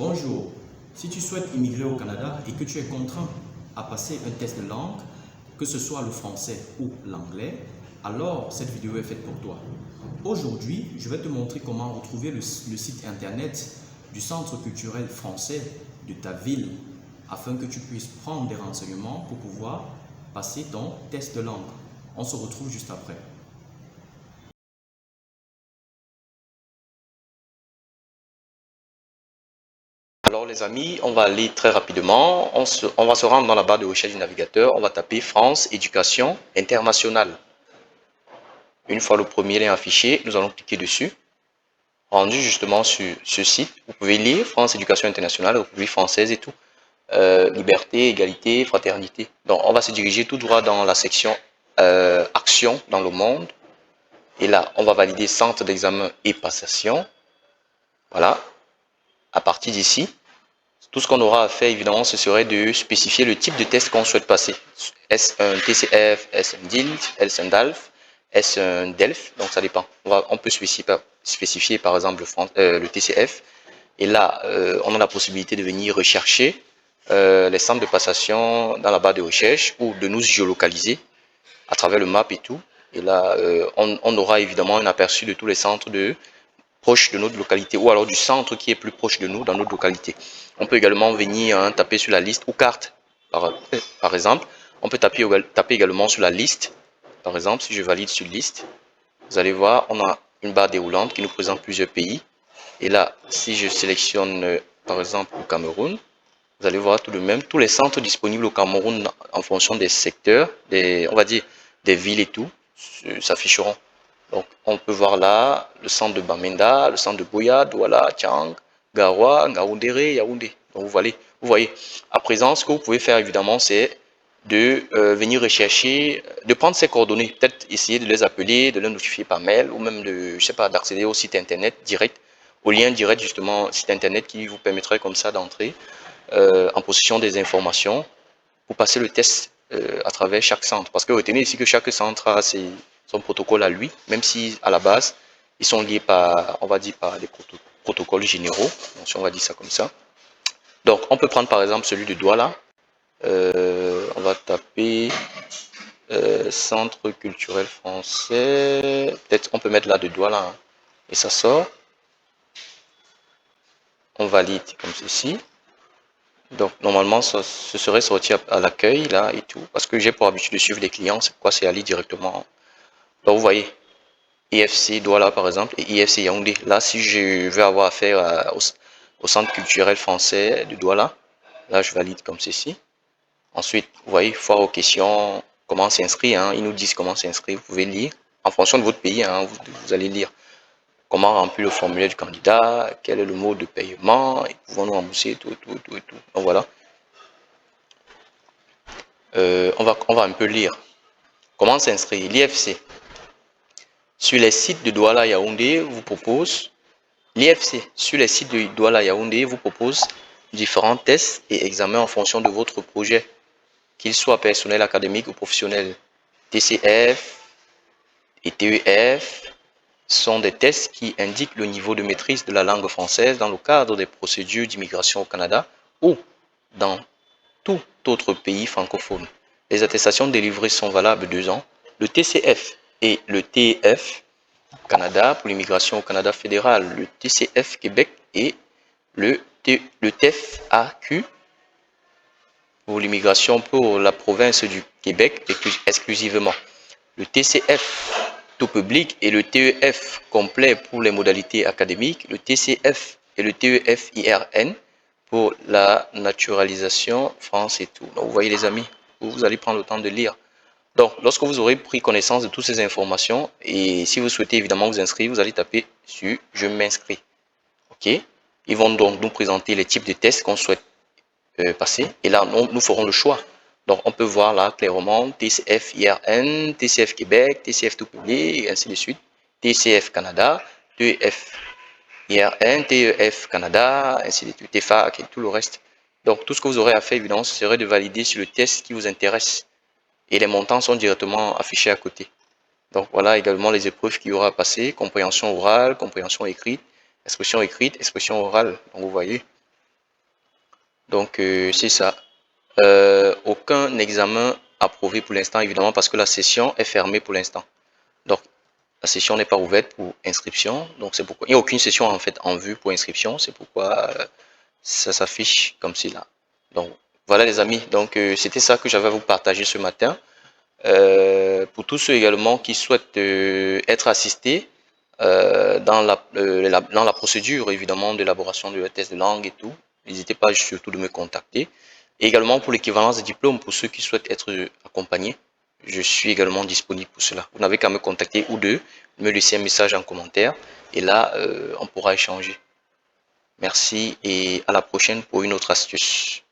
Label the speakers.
Speaker 1: Bonjour, si tu souhaites immigrer au Canada et que tu es contraint à passer un test de langue, que ce soit le français ou l'anglais, alors cette vidéo est faite pour toi. Aujourd'hui, je vais te montrer comment retrouver le site internet du Centre culturel français de ta ville afin que tu puisses prendre des renseignements pour pouvoir passer ton test de langue. On se retrouve juste après. Alors les amis, on va aller très rapidement. On va se rendre dans la barre de recherche du navigateur. On va taper France Éducation Internationale. Une fois le premier lien affiché, nous allons cliquer dessus. Rendu justement sur ce site, vous pouvez lire France Éducation Internationale, République française et tout. Liberté, égalité, fraternité. Donc on va se diriger tout droit dans la section Action dans le monde. Et là, on va valider centre d'examen et passation. Voilà. À partir d'ici, tout ce qu'on aura à faire, évidemment, ce serait de spécifier le type de test qu'on souhaite passer. Est-ce un TCF, est-ce un DILT, est-ce un DALF, est-ce un DELF? Donc, ça dépend. On peut spécifier, par exemple, le TCF. Et là, on a la possibilité de venir rechercher les centres de passation dans la barre de recherche ou de nous géolocaliser à travers le map et tout. Et là, on aura évidemment un aperçu de tous les centres proche de notre localité ou alors du centre qui est plus proche de nous dans notre localité. On peut également venir taper sur la liste ou carte, par exemple. On peut taper également sur la liste. Par exemple, si je valide sur liste, vous allez voir, on a une barre déroulante qui nous présente plusieurs pays. Et là, si je sélectionne par exemple le Cameroun, vous allez voir tout de même tous les centres disponibles au Cameroun en fonction des secteurs, on va dire des villes et tout, s'afficheront. Donc, on peut voir là le centre de Bamenda, le centre de Boya, Douala, Tiang, Garoua, Ngaoundéré, Yaoundé. Donc, vous voyez. À présent, ce que vous pouvez faire évidemment, c'est de venir rechercher, de prendre ces coordonnées, peut-être essayer de les appeler, de les notifier par mail ou même de, je sais pas, d'accéder au site internet direct, au lien direct justement, site internet qui vous permettrait comme ça d'entrer en possession des informations pour passer le test à travers chaque centre. Parce que retenez ici que chaque centre a son protocole à lui, même si à la base, ils sont liés par, on va dire, par des protocoles généraux. Donc, si on va dire ça comme ça. Donc, on peut prendre par exemple celui de Douala. On va taper Centre culturel français. Peut-être on peut mettre là de Douala. Hein, et ça sort. On valide comme ceci. Donc, normalement, ce serait sorti à l'accueil, là, et tout. Parce que j'ai pour habitude de suivre des clients, c'est pourquoi c'est aller directement. Donc, vous voyez, IFC Douala, par exemple, et IFC Yaoundé. Là, si je veux avoir affaire au centre culturel français de Douala, là, je valide comme ceci. Ensuite, vous voyez, foire aux questions, comment s'inscrire, hein. Ils nous disent comment s'inscrire, vous pouvez lire. En fonction de votre pays, hein, vous allez lire. Comment remplir le formulaire du candidat, quel est le mode de paiement, et pouvons-nous rembourser, tout. Donc, voilà. On va un peu lire. Comment s'inscrire? L'IFC. Sur les sites de Douala Yaoundé, vous propose l'IFC. Sur les sites de Douala Yaoundé, vous propose différents tests et examens en fonction de votre projet, qu'il soit personnel, académique ou professionnel. TCF et TEF sont des tests qui indiquent le niveau de maîtrise de la langue française dans le cadre des procédures d'immigration au Canada ou dans tout autre pays francophone. Les attestations délivrées sont valables 2 ans. Le TCF et le TEF Canada pour l'immigration au Canada fédéral, le TCF Québec et le TEF-AQ pour l'immigration pour la province du Québec exclusivement. Le TCF tout public et le TEF complet pour les modalités académiques, le TCF et le TEF-IRN pour la naturalisation, France et tout. Donc, vous voyez les amis, vous allez prendre le temps de lire. Donc, lorsque vous aurez pris connaissance de toutes ces informations, et si vous souhaitez évidemment vous inscrire, vous allez taper sur « Je m'inscris ». OK? Ils vont donc nous présenter les types de tests qu'on souhaite passer. Et là, nous ferons le choix. Donc, on peut voir là clairement TCF IRN, TCF Québec, TCF tout public, et ainsi de suite. TCF Canada, TEF IRN, TEF Canada, ainsi de suite, TFAC et tout le reste. Donc, tout ce que vous aurez à faire, évidemment, ce serait de valider sur le test qui vous intéresse. Et les montants sont directement affichés à côté. Donc, voilà également les épreuves qu'il y aura à passer. Compréhension orale, compréhension écrite, expression orale. Donc, vous voyez. Donc, c'est ça. Aucun examen approuvé pour l'instant, évidemment, parce que la session est fermée pour l'instant. Donc, la session n'est pas ouverte pour inscription. Donc, c'est pourquoi il n'y a aucune session en fait en vue pour inscription. C'est pourquoi ça s'affiche comme cela. Donc, voilà les amis. Donc, c'était ça que j'avais à vous partager ce matin. Pour tous ceux également qui souhaitent être assistés dans la procédure évidemment d'élaboration de test de langue et tout, n'hésitez pas surtout de me contacter. Et également pour l'équivalence des diplômes, pour ceux qui souhaitent être accompagnés, je suis également disponible pour cela. Vous n'avez qu'à me contacter ou me laisser un message en commentaire et là, on pourra échanger. Merci et à la prochaine pour une autre astuce.